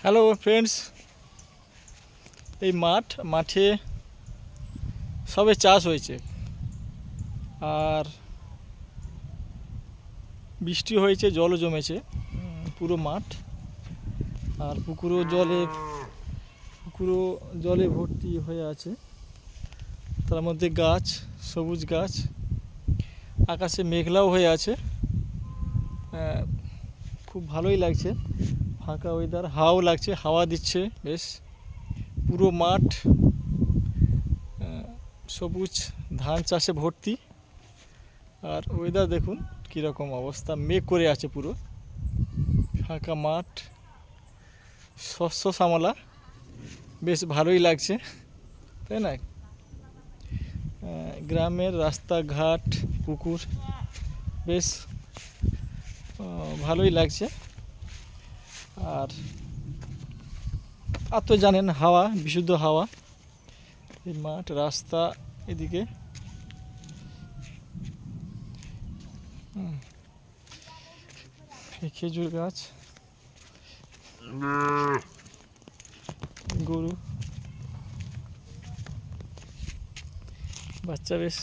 Hello friends, এই মাঠে সবে চাষ হয়েছে আর বৃষ্টি হয়েছে, জলও জমেছে পুরো মাঠ। আর পুকুরও জলে ভর্তি হয়ে আছে। তার মধ্যে গাছ, সবুজ গাছ, আকাশে মেঘলাও হয়ে আছে। খুব ভালোই লাগছে, ফাঁকা ওয়েদার, হাওয়াও লাগছে, হাওয়া দিচ্ছে বেশ। পুরো মাঠ সবুজ ধান চাষে ভর্তি। আর ওয়েদার দেখুন কীরকম অবস্থা, মেঘ করে আছে, পুরো ফাঁকা মাঠ, শস্য শ্যামলা, বেশ ভালোই লাগছে, তাই না? গ্রামের রাস্তাঘাট, পুকুর, বেশ ভালোই লাগছে। আর তো জানেন, হাওয়া, বিশুদ্ধ হাওয়া, এই মাঠ, রাস্তা, এদিকে খেজুর গাছ, গরু, বাচ্চা বেশ